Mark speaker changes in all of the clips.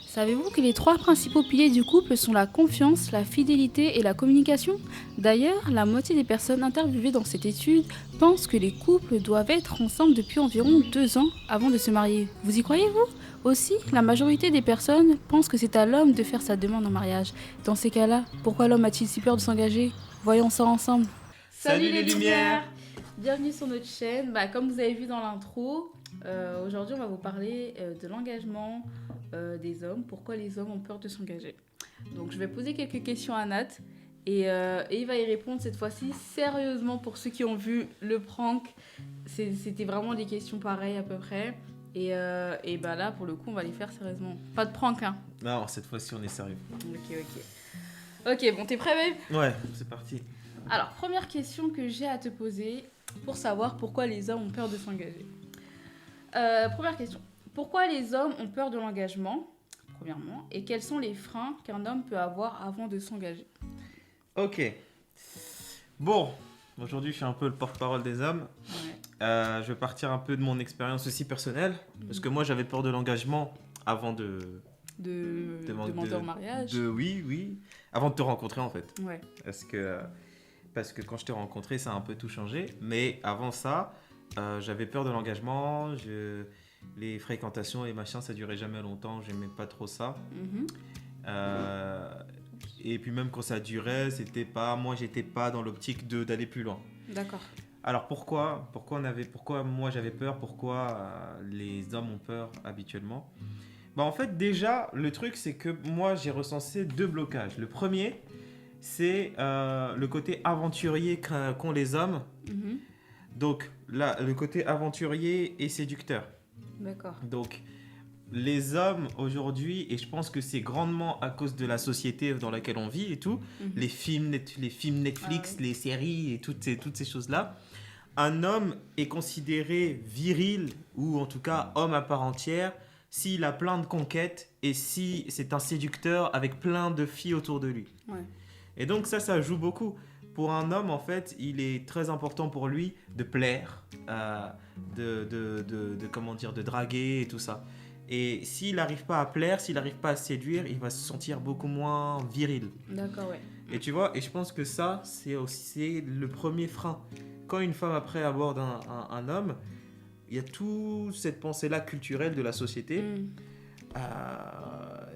Speaker 1: Savez-vous que les trois principaux piliers du couple sont la confiance, la fidélité et la communication? D'ailleurs, la moitié des personnes interviewées dans cette étude pensent que les couples doivent être ensemble depuis environ 2 ans avant de se marier. Vous y croyez-vous? Aussi, la majorité des personnes pensent que c'est à l'homme de faire sa demande en mariage. Dans ces cas-là, pourquoi l'homme a-t-il si peur de s'engager? Voyons ça ensemble.
Speaker 2: Salut les lumières.
Speaker 1: Bienvenue sur notre chaîne. Comme vous avez vu dans l'intro, aujourd'hui on va vous parler de l'engagement des hommes. Pourquoi les hommes ont peur de s'engager? Donc je vais poser quelques questions à Nat et il va y répondre cette fois-ci sérieusement pour ceux qui ont vu le prank. C'était vraiment des questions pareilles à peu près. Et là pour le coup on va les faire sérieusement. Pas de prank hein.
Speaker 2: Non, cette fois-ci on est sérieux.
Speaker 1: Ok, bon t'es prêt babe?
Speaker 2: Ouais, c'est parti.
Speaker 1: Alors première question que j'ai à te poser pour savoir pourquoi les hommes ont peur de s'engager. Première question. Pourquoi les hommes ont peur de l'engagement, premièrement, et quels sont les freins qu'un homme peut avoir avant de s'engager?
Speaker 2: Ok. Bon, aujourd'hui je suis un peu le porte-parole des hommes.
Speaker 1: Ouais.
Speaker 2: Je vais partir un peu de mon expérience aussi personnelle. Parce que moi j'avais peur de l'engagement avant de
Speaker 1: demander en mariage.
Speaker 2: Oui. Avant de te rencontrer en fait.
Speaker 1: Ouais.
Speaker 2: Parce que quand je t'ai rencontré, ça a un peu tout changé. Mais avant ça, j'avais peur de l'engagement. Les fréquentations et machin, ça durait jamais longtemps. J'aimais pas trop ça. Et puis même quand ça durait, moi, j'étais pas dans l'optique d'aller plus loin.
Speaker 1: D'accord.
Speaker 2: Alors pourquoi moi j'avais peur, pourquoi les hommes ont peur habituellement? En fait, déjà, le truc, c'est que moi, j'ai recensé 2 blocages. Le premier, c'est le côté aventurier qu'ont les hommes. Donc, là, le côté aventurier et séducteur.
Speaker 1: D'accord.
Speaker 2: Donc, les hommes aujourd'hui, et je pense que c'est grandement à cause de la société dans laquelle on vit et tout, les films Netflix, les séries et toutes ces choses-là, un homme est considéré viril, ou en tout cas homme à part entière, s'il a plein de conquêtes et si c'est un séducteur avec plein de filles autour de lui.
Speaker 1: Ouais.
Speaker 2: Et donc ça joue beaucoup. Pour un homme, en fait, il est très important pour lui de plaire, de draguer et tout ça. Et s'il n'arrive pas à plaire, s'il n'arrive pas à séduire, il va se sentir beaucoup moins viril.
Speaker 1: D'accord, ouais.
Speaker 2: Et tu vois, et je pense que ça, c'est le premier frein. Quand une femme après aborde un homme, il y a toute cette pensée-là culturelle de la société.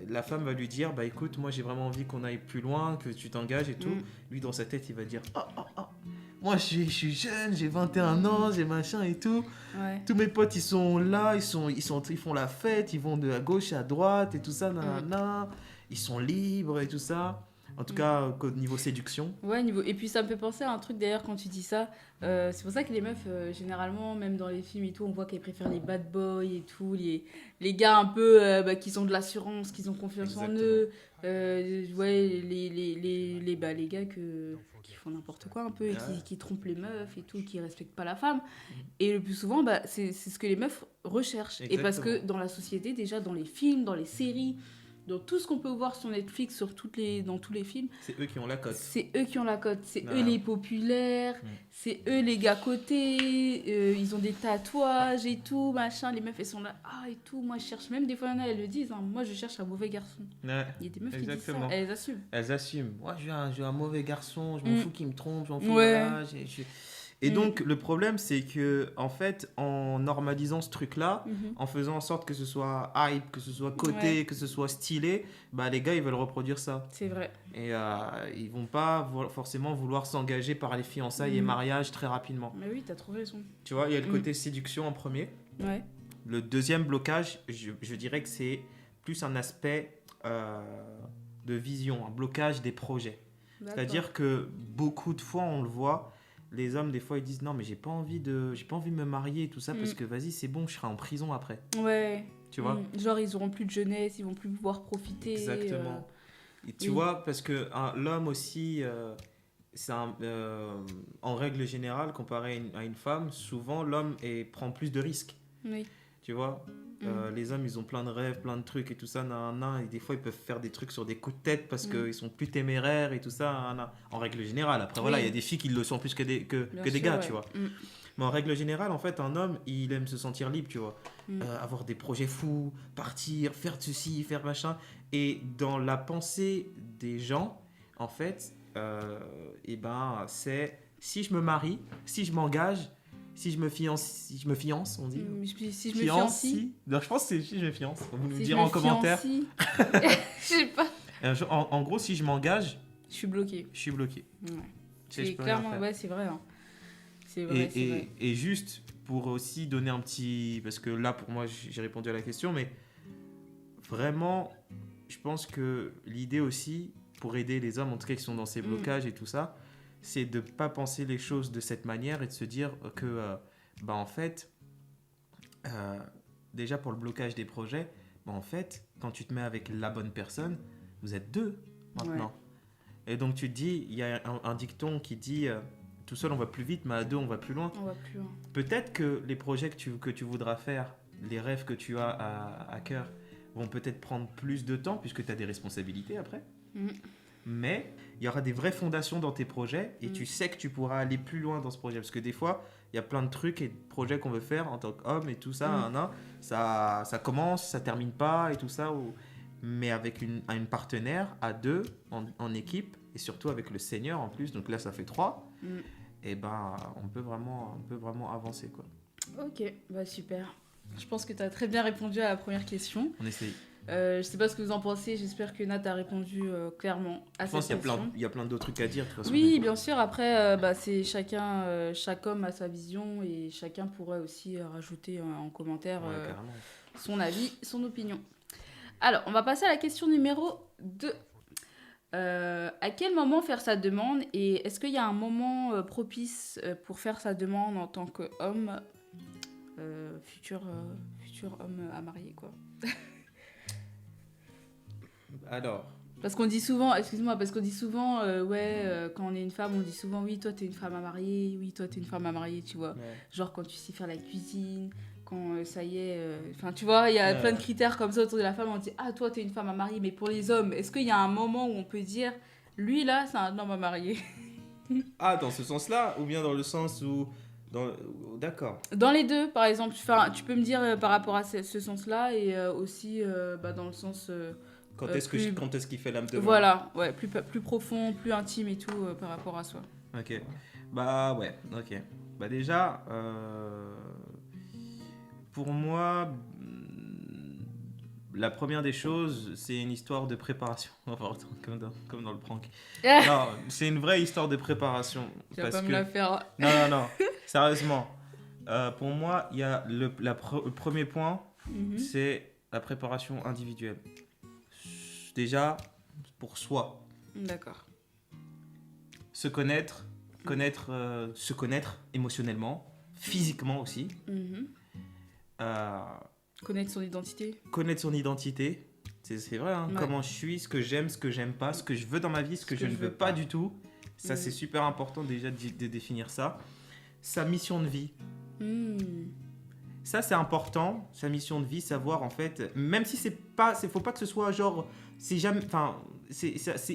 Speaker 2: La femme va lui dire, écoute, moi j'ai vraiment envie qu'on aille plus loin, que tu t'engages et tout. Lui dans sa tête il va dire, moi je suis jeune, j'ai 21 ans, j'ai machin et tout.
Speaker 1: Ouais.
Speaker 2: Tous mes potes ils sont là, ils font la fête, ils vont de à gauche à droite et tout ça, ils sont libres et tout ça. En tout cas, au niveau séduction.
Speaker 1: Ouais, et puis ça me fait penser à un truc d'ailleurs quand tu dis ça. C'est pour ça que les meufs, généralement, même dans les films et tout, on voit qu'elles préfèrent les bad boys et tout, les gars un peu qui ont de l'assurance, qui ont confiance en eux. Ouais, les gars qui font n'importe quoi un peu et qui trompent les meufs et tout, qui respectent pas la femme. Et le plus souvent, c'est ce que les meufs recherchent.
Speaker 2: Exactement.
Speaker 1: Et parce que dans la société, déjà dans les films, dans les séries, dans tout ce qu'on peut voir sur Netflix, dans tous les films,
Speaker 2: c'est eux qui ont la cote.
Speaker 1: C'est eux les populaires, c'est eux les gars cotés, ils ont des tatouages et tout, machin. Les meufs, elles sont là, et tout. Moi, je cherche, même des fois, il y en a, elles le disent, moi, je cherche un mauvais garçon.
Speaker 2: Ouais,
Speaker 1: il y a des meufs qui disent ça, elles assument.
Speaker 2: Moi, je veux un mauvais garçon, je m'en fous qu'il me trompe, je m'en fous.
Speaker 1: Ouais.
Speaker 2: Voilà, Et donc, le problème, c'est que, en fait, en normalisant ce truc-là, en faisant en sorte que ce soit hype, que ce soit coté, que ce soit stylé, les gars, ils veulent reproduire ça.
Speaker 1: C'est vrai.
Speaker 2: Et ils vont pas forcément vouloir s'engager par les fiançailles et mariages très rapidement.
Speaker 1: Mais oui, t'as trop raison.
Speaker 2: Tu vois, il y a le côté séduction en premier.
Speaker 1: Ouais.
Speaker 2: Le deuxième blocage, je dirais que c'est plus un aspect de vision, un blocage des projets. D'accord. C'est-à-dire que beaucoup de fois, on le voit, les hommes, des fois, ils disent non, mais j'ai pas envie de me marier et tout ça parce que vas-y, c'est bon, je serai en prison après.
Speaker 1: Ouais.
Speaker 2: Tu vois
Speaker 1: genre, ils auront plus de jeunesse, ils vont plus pouvoir profiter.
Speaker 2: Exactement. Et tu vois, parce que l'homme aussi, en règle générale, comparé à une femme, souvent l'homme prend plus de risques.
Speaker 1: Oui.
Speaker 2: Tu vois les hommes, ils ont plein de rêves, plein de trucs et tout ça, et des fois, ils peuvent faire des trucs sur des coups de tête parce qu'ils sont plus téméraires et tout ça, en règle générale. Après, voilà, il y a des filles qui le sont plus que des gars, tu vois. Mais en règle générale, en fait, un homme, il aime se sentir libre, tu vois.
Speaker 1: Mm.
Speaker 2: Avoir des projets fous, partir, faire ceci, faire machin. Et dans la pensée des gens, en fait, et ben, c'est si je me marie, si je m'engage, si je me fiance, on dit.
Speaker 1: Si je me fiancie.
Speaker 2: Non, je pense que c'est si je me fiance. Vous nous
Speaker 1: Si je
Speaker 2: direz
Speaker 1: me
Speaker 2: en commentaire.
Speaker 1: fiancie. Je sais pas.
Speaker 2: En gros, si je m'engage,
Speaker 1: Je suis bloquée.
Speaker 2: je suis bloqué.
Speaker 1: Ouais.
Speaker 2: Tu sais, je
Speaker 1: C'est
Speaker 2: peux rien
Speaker 1: clairement,
Speaker 2: faire.
Speaker 1: ouais, c'est vrai. Hein. C'est vrai, c'est vrai.
Speaker 2: Et juste pour aussi donner un petit... Parce que là, pour moi, j'ai répondu à la question, mais vraiment, je pense que l'idée aussi, pour aider les hommes, en tout cas qui sont dans ces blocages et tout ça, c'est de ne pas penser les choses de cette manière et de se dire que, bah, en fait, déjà pour le blocage des projets, bah, en fait, quand tu te mets avec la bonne personne, vous êtes deux maintenant. Ouais. Et donc tu te dis, il y a un dicton qui dit... tout seul on va plus vite, mais à deux on va plus loin.
Speaker 1: On va plus loin.
Speaker 2: Peut-être que les projets que tu voudras faire, les rêves que tu as à cœur, vont peut-être prendre plus de temps puisque tu as des responsabilités après. Mais il y aura des vraies fondations dans tes projets et tu sais que tu pourras aller plus loin dans ce projet. Parce que des fois, il y a plein de trucs et de projets qu'on veut faire en tant qu'homme et tout ça. Ça commence, ça termine pas et tout ça. Mais avec une partenaire, à deux, en équipe, et surtout avec le Seigneur en plus, donc là ça fait 3, et ben on peut vraiment avancer, quoi.
Speaker 1: Ok, bah super. Je pense que tu as très bien répondu à la première question.
Speaker 2: On essaye.
Speaker 1: Je sais pas ce que vous en pensez, j'espère que Nat a répondu clairement à cette question.
Speaker 2: Je pense qu'il y a plein d'autres trucs à dire de toute façon.
Speaker 1: Oui, bien sûr, après, c'est chaque homme a sa vision et chacun pourrait aussi rajouter en commentaire son avis, son opinion. Alors, on va passer à la question numéro 2. À quel moment faire sa demande et est-ce qu'il y a un moment propice pour faire sa demande en tant qu'homme, futur homme à marier, quoi.
Speaker 2: Alors,
Speaker 1: parce qu'on dit souvent, quand on est une femme, on dit souvent oui, toi t'es une femme à marier, oui, toi t'es une femme à marier, tu vois. Ouais. Genre quand tu sais faire la cuisine, quand ça y est, enfin tu vois, il y a plein de critères comme ça autour de la femme, on dit ah toi t'es une femme à marier, mais pour les hommes, est-ce qu'il y a un moment où on peut dire lui là c'est un homme à marier?
Speaker 2: Ah, dans ce sens-là, ou bien dans le sens où... D'accord.
Speaker 1: Dans les deux, par exemple, tu peux me dire par rapport à ce sens-là et aussi dans le sens...
Speaker 2: quand est-ce qu'il fait l'âme de
Speaker 1: voilà, ouais, plus profond, plus intime et tout par rapport à soi.
Speaker 2: Ok. Bah ouais, ok. Bah déjà, pour moi, la première des choses, c'est une histoire de préparation. Comme dans le prank. Non, c'est une vraie histoire de préparation.
Speaker 1: Tu vas pas me la faire.
Speaker 2: Non. Sérieusement. Pour moi, il y a le premier point, c'est la préparation individuelle. Déjà, pour soi.
Speaker 1: D'accord.
Speaker 2: Se connaître émotionnellement, physiquement aussi.
Speaker 1: Connaître son identité.
Speaker 2: Connaître son identité, c'est vrai, hein. Ouais. Comment je suis, ce que j'aime pas, ce que je veux dans ma vie, ce que je ne veux pas du tout. Ça, c'est super important déjà de définir ça. Sa mission de vie. Ça, c'est important, sa mission de vie, savoir en fait, même si faut pas que ce soit genre, c'est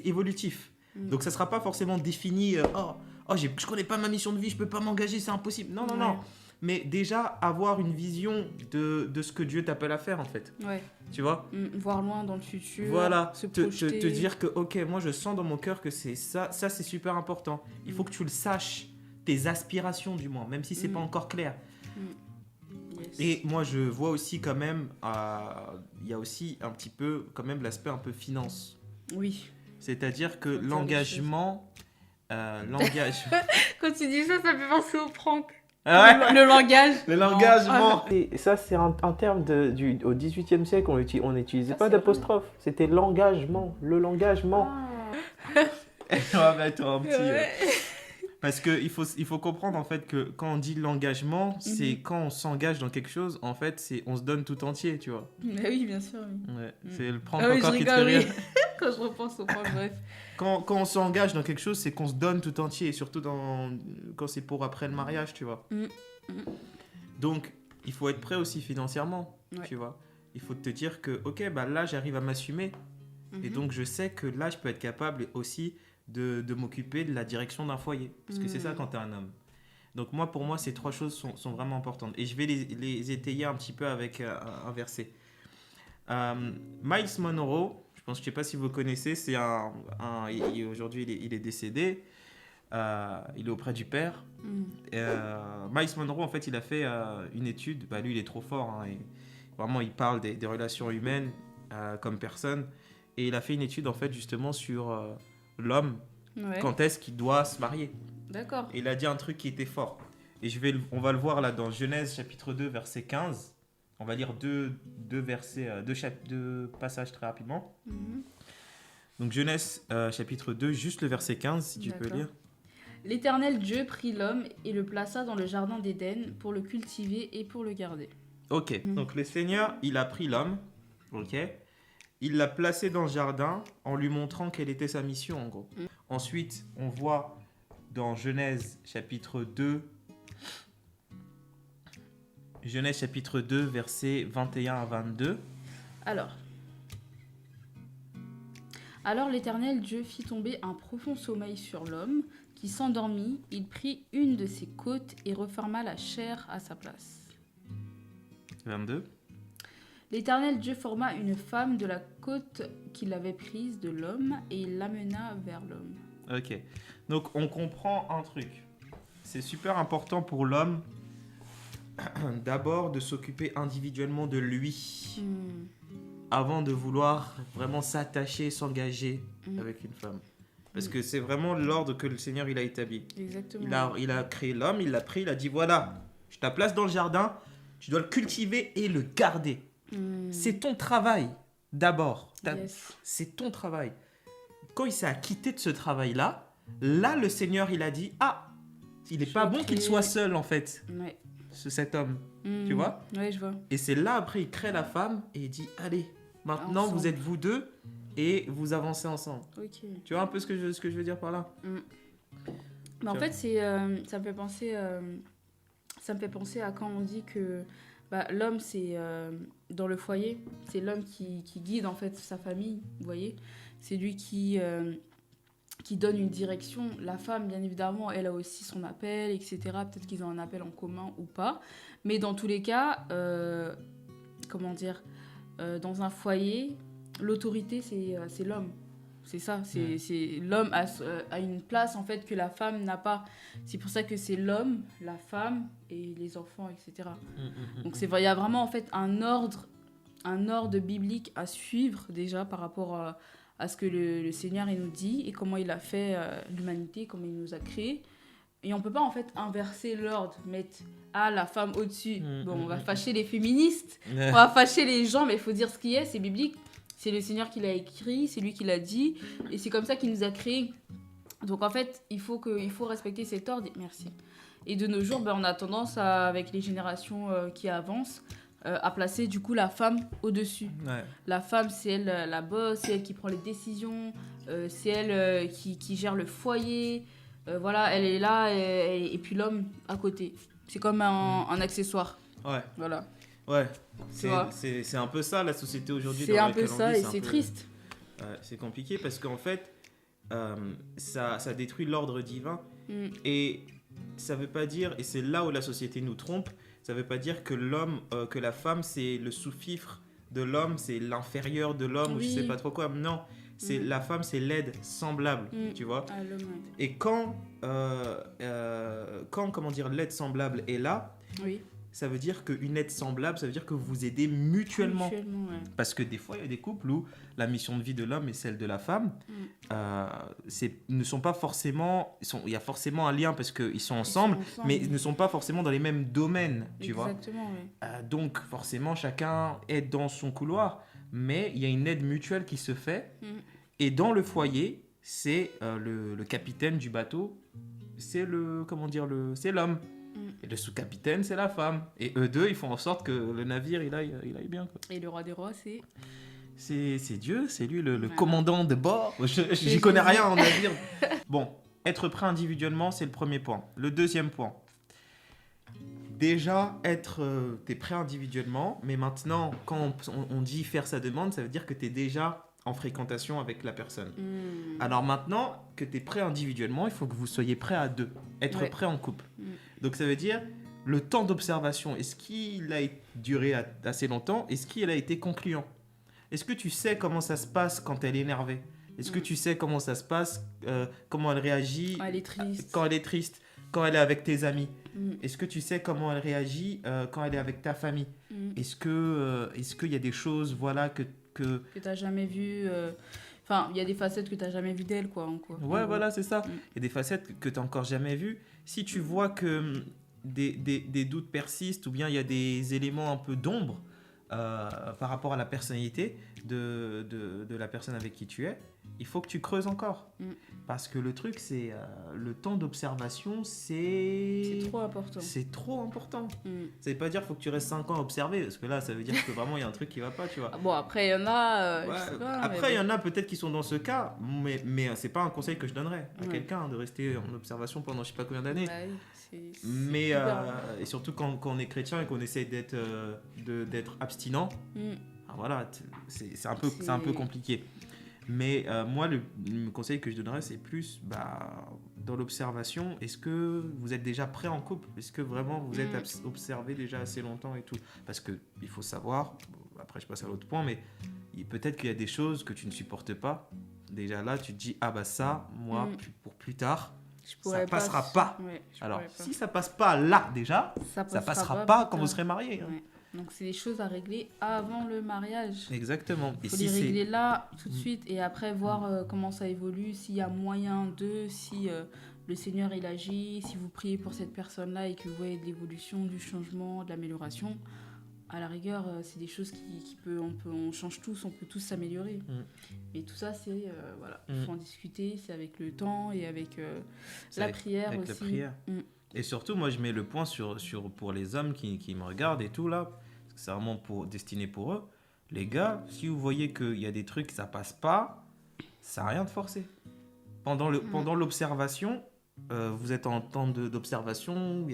Speaker 2: évolutif. Donc ça sera pas forcément défini, je connais pas ma mission de vie, je peux pas m'engager, c'est impossible. Non. Mais déjà, avoir une vision de ce que Dieu t'appelle à faire, en fait. Ouais. Tu vois ?
Speaker 1: Voir loin dans le futur.
Speaker 2: Voilà. Te dire que, ok, moi, je sens dans mon cœur que c'est ça. Ça, c'est super important. Il faut que tu le saches. Tes aspirations, du moins, même si c'est pas encore clair. Yes. Et moi, je vois aussi quand même... il y a aussi un petit peu, quand même, l'aspect un peu finance.
Speaker 1: Oui.
Speaker 2: C'est-à-dire que l'engagement...
Speaker 1: Quand tu dis ça, ça me fait penser au prank.
Speaker 2: Ah ouais.
Speaker 1: Le langage.
Speaker 2: Le langagement.
Speaker 3: Et ça, c'est un terme au XVIIIe siècle, on n'utilisait pas d'apostrophe. C'était l'engagement, le langagement.
Speaker 2: On va mettre un petit... Parce qu'il faut comprendre en fait que quand on dit l'engagement, c'est quand on s'engage dans quelque chose, en fait, on se donne tout entier, tu vois.
Speaker 1: Mais oui, bien sûr. Oui.
Speaker 2: Ouais, c'est le prank encore qui te fait rire.
Speaker 1: Quand je repense au prank, bref.
Speaker 2: Quand on s'engage dans quelque chose, c'est qu'on se donne tout entier, et surtout quand c'est pour après le mariage, tu vois. Donc, il faut être prêt aussi financièrement, tu vois. Il faut te dire que, ok, bah là, j'arrive à m'assumer. Et donc, je sais que là, je peux être capable aussi de m'occuper de la direction d'un foyer. Parce que c'est ça quand t'es un homme. Donc moi, pour moi, ces trois choses sont vraiment importantes. Et je vais les étayer un petit peu avec un verset. Miles Monroe, je ne sais pas si vous le connaissez, aujourd'hui il est décédé. Il est auprès du père. Miles Monroe, en fait, il a fait une étude. Lui, il est trop fort. Hein, et vraiment, il parle des relations humaines comme personne. Et il a fait une étude, en fait, justement, sur l'homme.
Speaker 1: Ouais.
Speaker 2: Quand est-ce qu'il doit se marier.
Speaker 1: D'accord.
Speaker 2: Et il a dit un truc qui était fort. Et on va le voir là dans Genèse chapitre 2, verset 15. On va lire deux passages très rapidement. Donc Genèse chapitre 2, juste le verset 15, si tu peux lire.
Speaker 1: L'Éternel Dieu prit l'homme et le plaça dans le jardin d'Éden pour le cultiver et pour le garder.
Speaker 2: Ok, donc le Seigneur, il a pris l'homme, ok, il l'a placé dans le jardin en lui montrant quelle était sa mission en gros. Ensuite, on voit dans Genèse chapitre 2, versets 21 à 22.
Speaker 1: Alors l'Éternel Dieu fit tomber un profond sommeil sur l'homme, qui s'endormit. Il prit une de ses côtes et referma la chair à sa place.
Speaker 2: 22.
Speaker 1: L'Éternel Dieu forma une femme de la côte qu'il avait prise de l'homme et il l'amena vers l'homme.
Speaker 2: Ok, donc on comprend un truc. C'est super important pour l'homme d'abord de s'occuper individuellement de lui avant de vouloir vraiment s'attacher, s'engager avec une femme. Parce que c'est vraiment l'ordre que le Seigneur il a établi.
Speaker 1: Exactement.
Speaker 2: Il a créé l'homme, il l'a pris, il a dit voilà, je te place dans le jardin, tu dois le cultiver et le garder. C'est ton travail d'abord.
Speaker 1: Yes.
Speaker 2: C'est ton travail. Quand il s'est acquitté de ce travail-là, là le Seigneur il a dit ah, il n'est pas bon qu'il soit seul en fait, cet homme. Tu vois?
Speaker 1: Ouais, je vois.
Speaker 2: Et c'est là après il crée la femme et il dit allez, maintenant
Speaker 1: ensemble.
Speaker 2: vous êtes vous deux et vous avancez ensemble.
Speaker 1: Ok.
Speaker 2: Tu vois un peu ce que je veux dire par là?
Speaker 1: Mais en fait, ça me fait penser à quand on dit que l'homme, c'est dans le foyer, c'est l'homme qui guide en fait sa famille, vous voyez. C'est lui qui donne une direction. La femme, bien évidemment, elle a aussi son appel, etc. Peut-être qu'ils ont un appel en commun ou pas. Mais dans tous les cas, dans un foyer, l'autorité, c'est l'homme. C'est ça, c'est l'homme a une place en fait que la femme n'a pas. C'est pour ça que c'est l'homme, la femme et les enfants, etc. Donc il y a vraiment en fait un ordre biblique à suivre déjà par rapport à ce que le Seigneur il nous dit et comment il a fait l'humanité, comment il nous a créés. Et on peut pas en fait inverser l'ordre, mettre la femme au-dessus. On va fâcher les féministes, on va fâcher les gens, mais il faut dire ce qui est, c'est biblique. C'est le Seigneur qui l'a écrit, c'est lui qui l'a dit, et c'est comme ça qu'il nous a créés. Donc en fait, il faut respecter cet ordre. Merci. Et de nos jours, on a tendance, avec les générations qui avancent, à placer du coup la femme au-dessus. Ouais. La femme, c'est elle la boss, c'est elle qui prend les décisions, c'est elle qui gère le foyer. Voilà, elle est là, et puis l'homme à côté. C'est comme un accessoire.
Speaker 2: Ouais.
Speaker 1: Voilà.
Speaker 2: Ouais, c'est un peu ça la société aujourd'hui.
Speaker 1: C'est un peu ça et c'est triste.
Speaker 2: C'est compliqué parce qu'en fait, ça détruit l'ordre divin. Et ça veut pas dire, et c'est là où la société nous trompe, ça veut pas dire que que la femme c'est le sous-fifre de l'homme, c'est l'inférieur de l'homme, ou je sais pas trop quoi. Non, c'est la femme c'est l'aide semblable, tu vois. Et quand l'aide semblable est là, ça veut dire qu'une aide semblable, ça veut dire que vous vous aidez mutuellement. Parce que des fois, il y a des couples où la mission de vie de l'homme et celle de la femme ne sont pas forcément... Il y a forcément un lien parce qu'ils sont ensemble, mais ils ne sont pas forcément dans les mêmes domaines, tu vois.
Speaker 1: Exactement, oui.
Speaker 2: Donc, forcément, chacun aide dans son couloir, mais il y a une aide mutuelle qui se fait. Et dans le foyer, c'est le capitaine du bateau, c'est l'homme. Et le sous-capitaine, c'est la femme. Et eux deux, ils font en sorte que le navire, il aille bien. Quoi.
Speaker 1: Et le roi des rois, c'est...
Speaker 2: C'est Dieu, c'est lui le commandant de bord. J'y connais rien en navire. Bon, être prêt individuellement, c'est le premier point. Le deuxième point. Déjà, t'es prêt individuellement, mais maintenant, quand on dit faire sa demande, ça veut dire que t'es déjà en fréquentation avec la personne. Alors maintenant que t'es prêt individuellement, il faut que vous soyez prêt à deux. Être prêt en couple. Donc ça veut dire, le temps d'observation, est-ce qu'il a duré assez longtemps? Est-ce qu'il a été concluant? Est-ce que tu sais comment ça se passe quand elle est énervée? Est-ce que tu sais comment ça se passe, comment elle réagit
Speaker 1: Quand elle est triste.
Speaker 2: quand elle est triste, quand elle est avec tes amis? Est-ce que tu sais comment elle réagit quand elle est avec ta famille? Est-ce qu'il y a des choses, voilà, que
Speaker 1: tu n'as jamais vues. Enfin, il y a des facettes que tu n'as jamais vues d'elle, quoi.
Speaker 2: Ouais, voilà, c'est ça. Il y a des facettes que tu n'as encore jamais vues. Si tu vois que des doutes persistent ou bien il y a des éléments un peu d'ombre par rapport à la personnalité de la personne avec qui tu es, il faut que tu creuses encore. Parce que le truc, c'est le temps d'observation, c'est
Speaker 1: trop important.
Speaker 2: C'est trop important. Ça veut pas dire qu'il faut que tu restes 5 ans à observer, parce que là, ça veut dire que vraiment, il y a un truc qui va pas, tu vois.
Speaker 1: Bon, après, il y en a...
Speaker 2: Ouais.
Speaker 1: je sais pas,
Speaker 2: Après, il y en a peut-être qui sont dans ce cas, mais c'est pas un conseil que je donnerais à quelqu'un de rester en observation pendant je sais pas combien d'années.
Speaker 1: Bah oui, c'est
Speaker 2: mais et surtout quand on est chrétien et qu'on essaie d'être abstinent, voilà, c'est un peu compliqué. Mais moi, le conseil que je donnerais, c'est plus dans l'observation. Est-ce que vous êtes déjà prêt en couple? Est-ce que vraiment vous êtes observé déjà assez longtemps et tout? Parce qu'il faut savoir, après je passe à l'autre point, mais peut-être qu'il y a des choses que tu ne supportes pas. Déjà là, tu te dis, ah bah ça, moi, pour plus tard, ça passera pas.
Speaker 1: Ouais,
Speaker 2: alors, si ça passe pas là déjà, ça passera pas quand vous serez mariés.
Speaker 1: Ouais. Donc, c'est des choses à régler avant le mariage.
Speaker 2: Exactement.
Speaker 1: Il faut les régler là, tout de suite, et après voir comment ça évolue, s'il y a moyen si le Seigneur il agit, si vous priez pour cette personne-là et que vous voyez de l'évolution, du changement, de l'amélioration. À la rigueur, c'est des choses on change tous, on peut tous s'améliorer. Mais tout ça, c'est voilà, il faut en discuter, c'est avec le temps et avec la prière
Speaker 2: avec
Speaker 1: aussi.
Speaker 2: La prière. Et surtout, moi, je mets le point pour les hommes qui me regardent et tout là. C'est vraiment destiné pour eux. Les gars, si vous voyez qu'il y a des trucs, ça passe pas, ça n'a rien de forcé. Pendant l'observation, vous êtes en temps d'observation,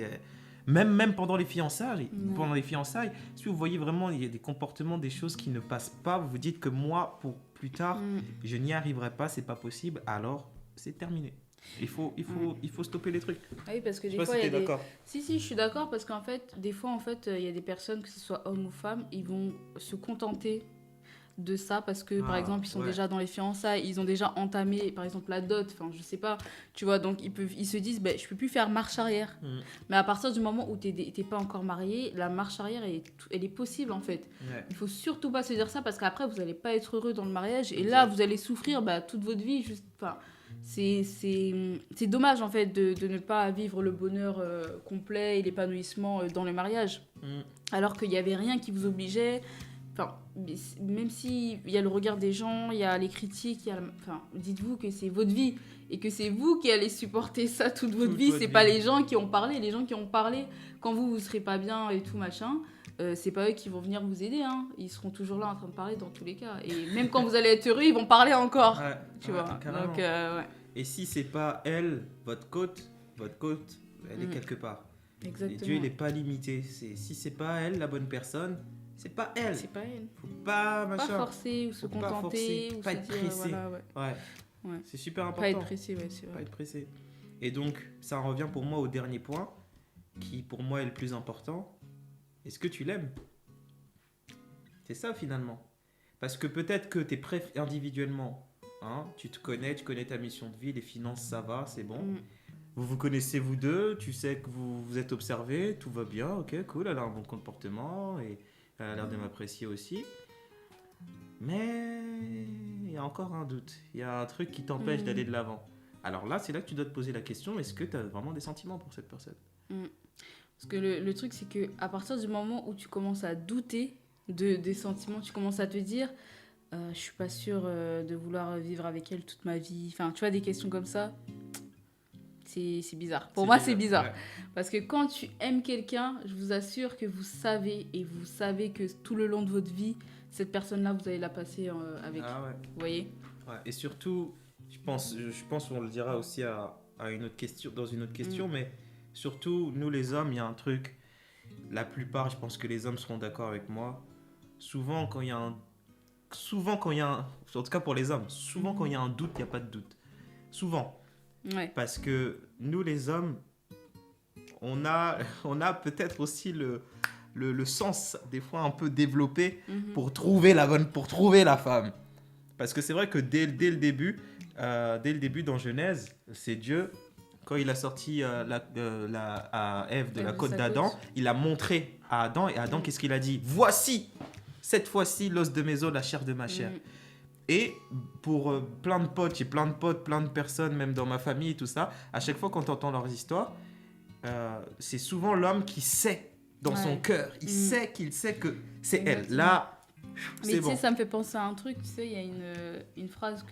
Speaker 2: même pendant les fiançailles. Pendant les fiançailles, si vous voyez vraiment il y a des comportements, des choses qui ne passent pas, vous vous dites que moi, pour plus tard, je n'y arriverai pas, c'est pas possible, alors c'est terminé. Il faut stopper les trucs.
Speaker 1: Ah oui, parce que des fois, Si, je suis d'accord, parce qu'en fait, des fois, il y a des personnes, que ce soit hommes ou femmes, ils vont se contenter de ça parce que, par exemple, ils sont déjà dans les fiançailles, ils ont déjà entamé, par exemple, la dot, enfin, je sais pas, tu vois, donc ils se disent, je peux plus faire marche arrière. Mais à partir du moment où t'es pas encore marié, la marche arrière, elle est possible, en fait. Il faut surtout pas se dire ça, parce qu'après, vous allez pas être heureux dans le mariage, et là, vous allez souffrir toute votre vie, c'est dommage en fait de ne pas vivre le bonheur complet et l'épanouissement dans le mariage, alors qu'il n'y avait rien qui vous obligeait. Enfin, même s'il y a le regard des gens, il y a les critiques, dites-vous que c'est votre vie et que c'est vous qui allez supporter ça toute votre vie. C'est pas les gens qui ont parlé. Les gens qui ont parlé quand vous serez pas bien et tout machin, c'est pas eux qui vont venir vous aider, hein. Ils seront toujours là en train de parler dans tous les cas. Et même quand vous allez être heureux, ils vont parler encore. Tu vois. Donc,
Speaker 2: Et si c'est pas elle, votre côte, elle est quelque part.
Speaker 1: Exactement.
Speaker 2: Et Dieu, il n'est pas limité. Si c'est pas elle, la bonne personne, c'est pas elle.
Speaker 1: C'est pas elle.
Speaker 2: Faut pas
Speaker 1: forcer ou se contenter. Ou
Speaker 2: pas être pressé.
Speaker 1: Ouais.
Speaker 2: C'est super important.
Speaker 1: Pas être pressé, c'est vrai.
Speaker 2: Pas être pressé. Et donc, ça revient pour moi au dernier point, qui pour moi est le plus important. Est-ce que tu l'aimes? C'est ça finalement. Parce que peut-être que tu es prêt individuellement. Hein, tu connais ta mission de vie, les finances, ça va, c'est bon. Vous vous connaissez vous deux, tu sais que vous êtes observés, tout va bien, ok, cool, elle a un bon comportement et elle a l'air de m'apprécier aussi. Mais il y a encore un doute, il y a un truc qui t'empêche d'aller de l'avant. Alors là, c'est là que tu dois te poser la question, est-ce que tu as vraiment des sentiments pour cette personne?
Speaker 1: Parce que le truc, c'est qu'à partir du moment où tu commences à douter des sentiments, tu commences à te dire... je suis pas sûre de vouloir vivre avec elle toute ma vie. Enfin, tu vois, des questions comme ça, c'est bizarre. Pour moi, c'est bizarre. Ouais. Parce que quand tu aimes quelqu'un, je vous assure que vous savez que tout le long de votre vie, cette personne-là, vous allez la passer avec. Ah ouais. Vous voyez?
Speaker 2: Ouais. Et surtout, je pense qu'on le dira aussi à une autre question, dans une autre question, mais surtout, nous les hommes, il y a un truc, la plupart, je pense que les hommes seront d'accord avec moi, souvent quand il y a un en tout cas pour les hommes, souvent quand il y a un doute, il n'y a pas de doute. Souvent. Ouais. Parce que nous les hommes, on a peut-être aussi le sens, des fois un peu développé, pour trouver la femme. Parce que c'est vrai que dès le début dans Genèse, c'est Dieu, quand il a sorti à Ève de la côte d'Adam, il a montré à Adam, et Adam, qu'est-ce qu'il a dit? Voici, cette fois-ci, l'os de mes os, la chair de ma chair. Et pour plein de potes, j'ai plein de personnes, même dans ma famille et tout ça, à chaque fois qu'on entend leurs histoires, c'est souvent l'homme qui sait dans son cœur, il sait que c'est elle. Là,
Speaker 1: mais tu sais, ça me fait penser à un truc, tu sais, il y a une phrase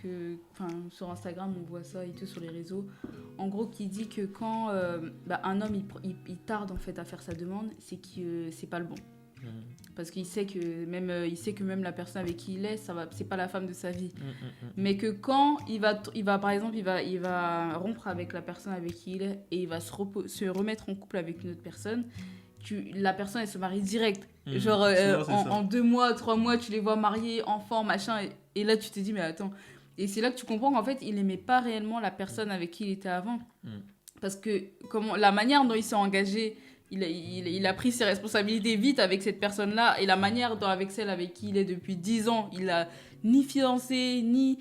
Speaker 1: sur Instagram, on voit ça et tout sur les réseaux, en gros, qui dit que quand un homme il tarde en fait à faire sa demande, c'est que c'est pas le bon. Parce qu'il sait que même la personne avec qui il est, c'est pas la femme de sa vie. Mais que quand il va par exemple, il va rompre avec la personne avec qui il est et il va se remettre en couple avec une autre personne, la personne elle se marie direct. Genre en 2 mois, 3 mois, tu les vois mariés, enfants, machin, et là tu te dis mais attends. Et c'est là que tu comprends qu'en fait il aimait pas réellement la personne avec qui il était avant. Parce que la manière dont il s'est engagé, il a pris ses responsabilités vite avec cette personne-là, et la manière dont avec celle avec qui il est depuis 10 ans, il a ni fiancé, ni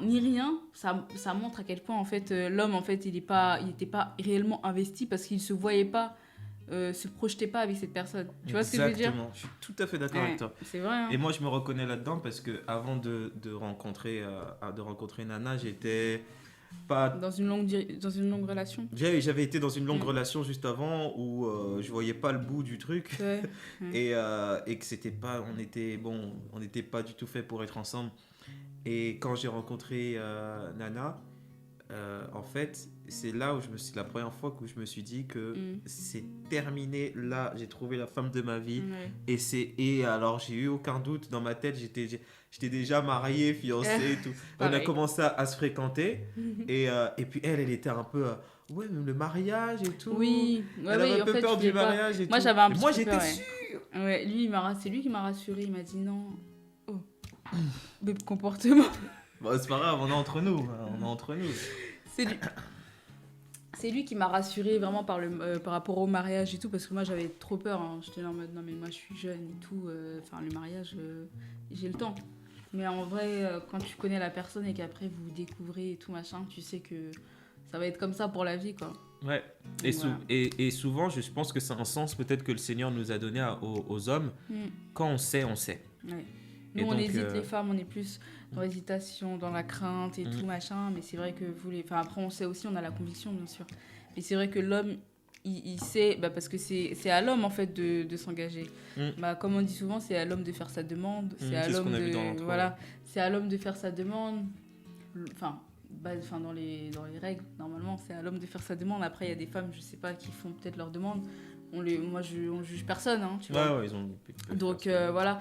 Speaker 1: rien, ça montre à quel point en fait l'homme en fait il était pas réellement investi parce qu'il se voyait pas, se projetait pas avec cette personne. Tu vois ce que je veux dire?
Speaker 2: Exactement, je suis tout à fait d'accord avec toi.
Speaker 1: C'est vrai. Hein.
Speaker 2: Et moi je me reconnais là-dedans parce que avant de rencontrer Nana, j'étais pas
Speaker 1: dans une longue relation.
Speaker 2: J'avais été dans une longue relation juste avant où je voyais pas le bout du truc. Et que c'était pas, on n'était pas du tout fait pour être ensemble. Et quand j'ai rencontré Nana, en fait, c'est là où la première fois que je me suis dit que c'est terminé. Là, j'ai trouvé la femme de ma vie. Et alors, j'ai eu aucun doute dans ma tête. J'étais déjà mariée, fiancée et tout. On a commencé à se fréquenter. Et puis, elle était un peu... ouais, même le mariage et tout.
Speaker 1: Oui.
Speaker 2: Elle avait un peu peur du mariage et tout.
Speaker 1: Moi, j'avais un petit
Speaker 2: moi,
Speaker 1: peu
Speaker 2: j'étais
Speaker 1: peur,
Speaker 2: sûre.
Speaker 1: Ouais, c'est lui qui m'a rassurée. Il m'a dit non. Oh. Bébé comportement.
Speaker 2: Bon, c'est pas grave, on est entre nous.
Speaker 1: C'est lui qui m'a rassurée vraiment par rapport au mariage et tout, parce que moi j'avais trop peur. Hein. J'étais là en mode non, mais moi je suis jeune et tout. Le mariage, j'ai le temps. Mais en vrai, quand tu connais la personne et qu'après vous découvrez et tout machin, tu sais que ça va être comme ça pour la vie, quoi.
Speaker 2: Ouais. Et souvent, je pense que c'est un sens peut-être que le Seigneur nous a donné aux hommes. Quand on sait, on sait.
Speaker 1: Ouais. Nous, on hésite, les femmes, on est plus dans l'hésitation, dans la crainte et tout, machin. Mais c'est vrai que après, on sait aussi, on a la conviction, bien sûr. Mais c'est vrai que l'homme, il sait, parce que c'est à l'homme, en fait, de s'engager. Comme on dit souvent, c'est à l'homme de faire sa demande. C'est à l'homme c'est à l'homme de faire sa demande. Dans les règles, normalement, c'est à l'homme de faire sa demande. Après, il y a des femmes, je sais pas, qui font peut-être leur demande. On juge personne, hein, tu vois.
Speaker 2: Ouais, ils ont...
Speaker 1: Donc, voilà.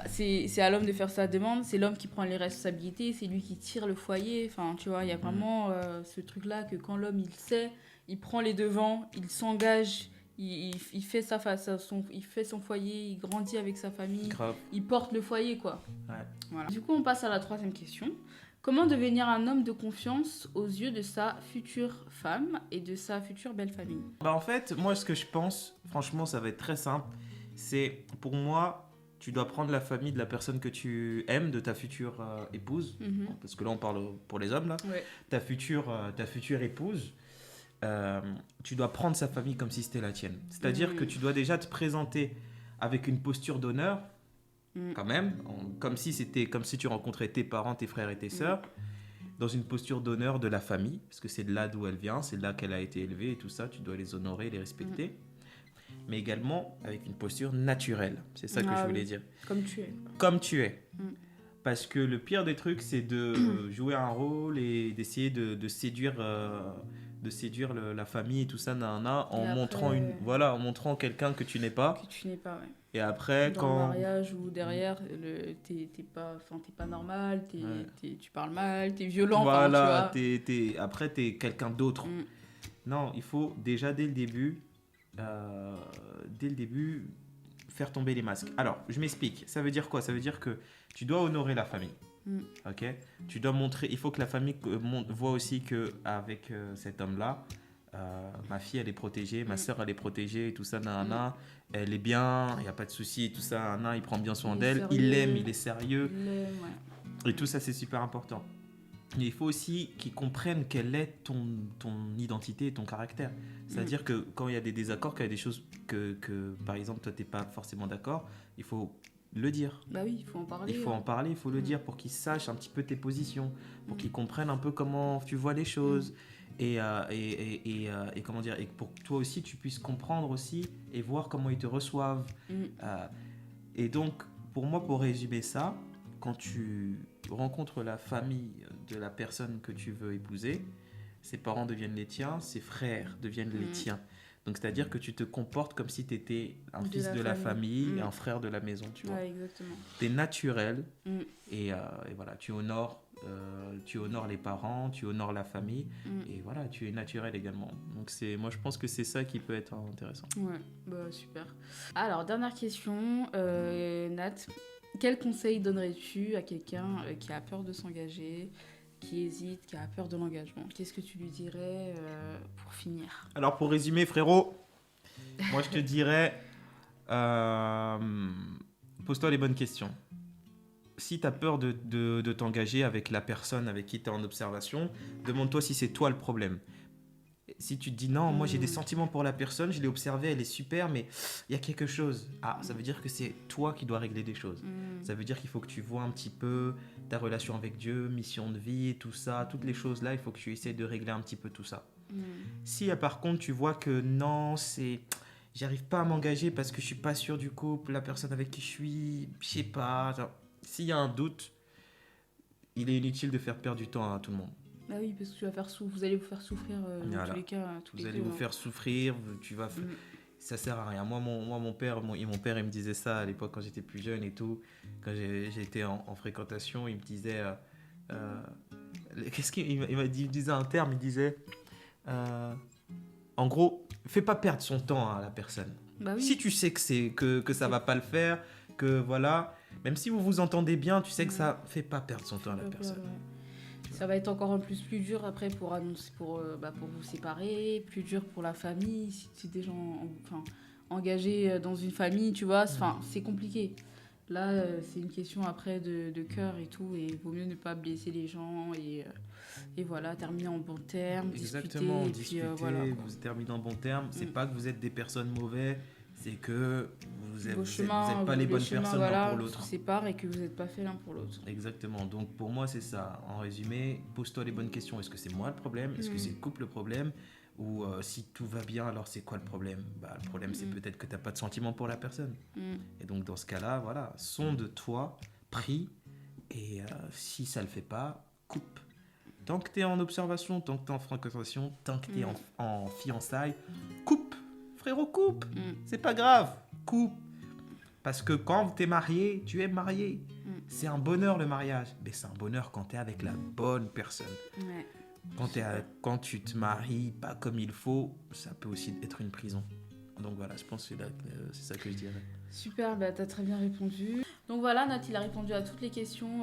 Speaker 1: C'est à l'homme de faire sa demande, c'est l'homme qui prend les responsabilités, c'est lui qui tire le foyer. Enfin, tu vois, il y a vraiment ce truc-là que quand l'homme, il sait, il prend les devants, il s'engage, il fait il fait son foyer, il grandit avec sa famille, il porte le foyer, quoi.
Speaker 2: Ouais.
Speaker 1: Voilà. Du coup, on passe à la 3e question. Comment devenir un homme de confiance aux yeux de sa future femme et de sa future belle famille?
Speaker 2: En fait, moi, ce que je pense, franchement, ça va être très simple. C'est, pour moi, tu dois prendre la famille de la personne que tu aimes, de ta future épouse. Parce que là, on parle pour les hommes, là.
Speaker 1: Ouais.
Speaker 2: Ta future épouse, tu dois prendre sa famille comme si c'était la tienne. C'est-à-dire que tu dois déjà te présenter avec une posture d'honneur, quand même, comme si tu rencontrais tes parents, tes frères et tes sœurs, dans une posture d'honneur de la famille, parce que c'est de là d'où elle vient, c'est de là qu'elle a été élevée et tout ça, tu dois les honorer, les respecter. Mais également avec une posture naturelle, c'est ça que je voulais dire. Comme tu es. Parce que le pire des trucs, c'est de jouer un rôle et d'essayer de séduire la famille et tout ça, en montrant quelqu'un que tu n'es pas.
Speaker 1: Ouais.
Speaker 2: Et après,
Speaker 1: dans le mariage ou derrière, t'es pas normal, tu parles mal, t'es violent.
Speaker 2: Voilà, après t'es quelqu'un d'autre. Non, il faut déjà dès le début, faire tomber les masques. Alors, je m'explique. Ça veut dire quoi? Ça veut dire que tu dois honorer la famille. Ok? Tu dois montrer. Il faut que la famille voit aussi que avec cet homme-là, ma fille elle est protégée, ma soeur elle est protégée, tout ça, nanana, elle est bien, il n'y a pas de souci, tout ça, nanana, il prend bien soin d'elle, il l'aime, il est sérieux. Et tout ça, c'est super important. Mais il faut aussi qu'ils comprennent quelle est ton identité et ton caractère. C'est-à-dire que quand il y a des désaccords, qu'il y a des choses que par exemple, toi, tu n'es pas forcément d'accord, il faut le dire.
Speaker 1: Bah oui, il faut en parler.
Speaker 2: Il faut en parler, il faut le dire pour qu'ils sachent un petit peu tes positions, pour qu'ils comprennent un peu comment tu vois les choses. Et comment dire, et pour que toi aussi, tu puisses comprendre aussi et voir comment ils te reçoivent. Et donc, pour moi, pour résumer ça, quand tu rencontres la famille de la personne que tu veux épouser, ses parents deviennent les tiens, ses frères deviennent les tiens. Donc, c'est-à-dire que tu te comportes comme si tu étais un fils de la famille et un frère de la maison, tu vois.
Speaker 1: Exactement.
Speaker 2: Tu es naturel et voilà, tu honores les parents, tu honores la famille et voilà, tu es naturel également. Donc, moi, je pense que c'est ça qui peut être intéressant.
Speaker 1: Ouais, bah, super. Alors, dernière question, Nat. Quel conseil donnerais-tu à quelqu'un qui a peur de s'engager, qui hésite, qui a peur de l'engagement? Qu'est-ce que tu lui dirais pour finir?
Speaker 2: Alors, pour résumer, frérot, moi, je te dirais, pose-toi les bonnes questions. Si tu as peur de t'engager avec la personne avec qui tu es en observation, demande-toi si c'est toi le problème. Si tu te dis non, moi j'ai des sentiments pour la personne, je l'ai observée, elle est super, mais il y a quelque chose. Ah, ça veut dire que c'est toi qui dois régler des choses. Ça veut dire qu'il faut que tu vois un petit peu ta relation avec Dieu, mission de vie, tout ça, toutes les choses là, il faut que tu essaies de régler un petit peu tout ça. Si par contre tu vois que non, j'arrive pas à m'engager parce que je suis pas sûr du couple, la personne avec qui je suis, je sais pas. S'il y a un doute, il est inutile de faire perdre du temps à tout le monde.
Speaker 1: Bah oui, parce que vous allez vous faire souffrir dans tous les cas.
Speaker 2: Vous allez vous faire souffrir, ça sert à rien. Moi, mon père, il me disait ça à l'époque quand j'étais plus jeune et tout. Quand j'étais en fréquentation, il me disait... il disait un terme, il disait... en gros, fais pas perdre son temps à la personne.
Speaker 1: Bah oui.
Speaker 2: Si tu sais que ça va pas le faire, que voilà... Même si vous vous entendez bien, tu sais que ça fait pas perdre son temps à la personne.
Speaker 1: Ça va être encore plus dur après pour vous séparer, plus dur pour la famille, si tu es déjà engagé dans une famille, tu vois, c'est compliqué. Là, c'est une question après de cœur et tout, et il vaut mieux ne pas blesser les gens et voilà, terminer en bon terme,
Speaker 2: Exactement,
Speaker 1: discuter,
Speaker 2: et puis, voilà, vous terminez en bon terme, c'est pas que vous êtes des personnes mauvaises, c'est que vous n'êtes pas les bonnes personnes l'un pour l'autre.
Speaker 1: Vous séparez et que vous n'êtes pas fait l'un pour l'autre.
Speaker 2: Exactement. Donc pour moi, c'est ça. En résumé, pose-toi les bonnes questions. Est-ce que c'est moi le problème? Est-ce que c'est le couple le problème? Ou si tout va bien, alors c'est quoi le problème? Le problème, c'est peut-être que tu n'as pas de sentiment pour la personne. Et donc dans ce cas-là, voilà, sonde-toi, prie. Et si ça ne le fait pas, coupe. Tant que tu es en observation, tant que tu es en fréquentation, tant que tu es en fiançailles, coupe. Frérot, coupe. C'est pas grave. Coupe. Parce que quand tu es marié, tu es marié. C'est un bonheur le mariage. Mais c'est un bonheur quand tu es avec la bonne personne.
Speaker 1: Ouais.
Speaker 2: Quand tu te maries pas comme il faut, ça peut aussi être une prison. Donc voilà, je pense que c'est ça que je dirais.
Speaker 1: Super, tu as très bien répondu. Donc voilà, Nat, il a répondu à toutes les questions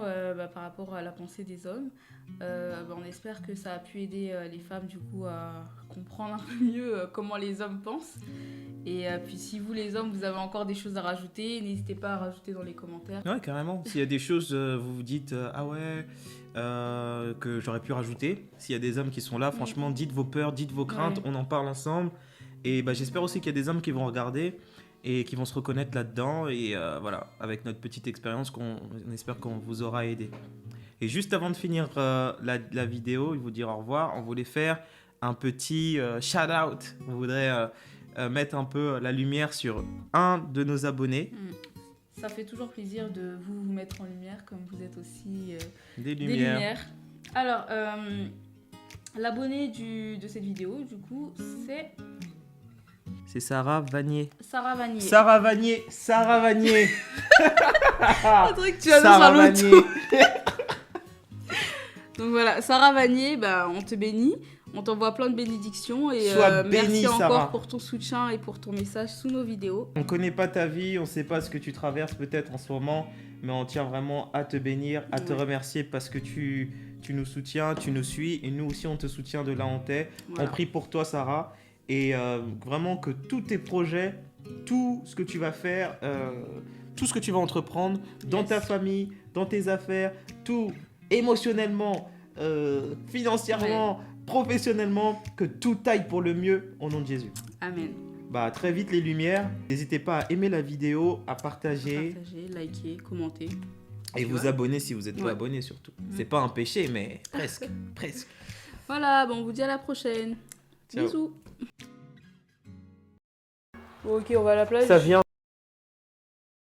Speaker 1: par rapport à la pensée des hommes. On espère que ça a pu aider les femmes du coup à comprendre un peu mieux comment les hommes pensent. Et puis si vous les hommes, vous avez encore des choses à rajouter, n'hésitez pas à rajouter dans les commentaires.
Speaker 2: Ouais, carrément. S'il y a des choses, vous vous dites ah ouais, que j'aurais pu rajouter. S'il y a des hommes qui sont là, franchement, dites vos peurs, dites vos craintes, on en parle ensemble. Et j'espère aussi qu'il y a des hommes qui vont regarder et qui vont se reconnaître là-dedans. Et voilà, avec notre petite expérience, on espère qu'on vous aura aidé. Et juste avant de finir la vidéo, je vous dire au revoir, on voulait faire un petit shout-out. On voudrait mettre un peu la lumière sur un de nos abonnés.
Speaker 1: Ça fait toujours plaisir de vous mettre en lumière, comme vous êtes aussi
Speaker 2: des lumières.
Speaker 1: Alors, l'abonné de cette vidéo, du coup, c'est...
Speaker 2: C'est Sarah Vanier.
Speaker 1: Sarah Vanier.
Speaker 2: Sarah Vanier. Sarah Vanier.
Speaker 1: Un truc que tu annonces à l'auto. Donc voilà, Sarah Vanier, on te bénit. On t'envoie plein de bénédictions et merci encore Sarah. Pour ton soutien et pour ton message sous nos vidéos.
Speaker 2: On connaît pas ta vie, on sait pas ce que tu traverses peut-être en ce moment, mais on tient vraiment à te bénir, à te
Speaker 1: Ouais.
Speaker 2: remercier parce que tu nous soutiens, tu nous suis et nous aussi on te soutient de là où on t'est.
Speaker 1: Voilà.
Speaker 2: On prie pour toi Sarah et vraiment que tous tes projets, tout ce que tu vas faire, tout ce que tu vas entreprendre dans
Speaker 1: Yes.
Speaker 2: ta famille, dans tes affaires, tout émotionnellement, financièrement, professionnellement, que tout aille pour le mieux au nom de Jésus.
Speaker 1: Amen.
Speaker 2: Bah, très vite les lumières. N'hésitez pas à aimer la vidéo, à partager
Speaker 1: Partagez, likez, commentez.
Speaker 2: et
Speaker 1: Tu
Speaker 2: vous
Speaker 1: vois.
Speaker 2: abonner si vous êtes pas
Speaker 1: Ouais.
Speaker 2: abonné surtout. C'est pas un péché, mais presque, presque.
Speaker 1: Voilà, bon, on vous dit à la prochaine.
Speaker 2: Ciao.
Speaker 1: Bisous. Ok, on va à la plage.
Speaker 3: Ça vient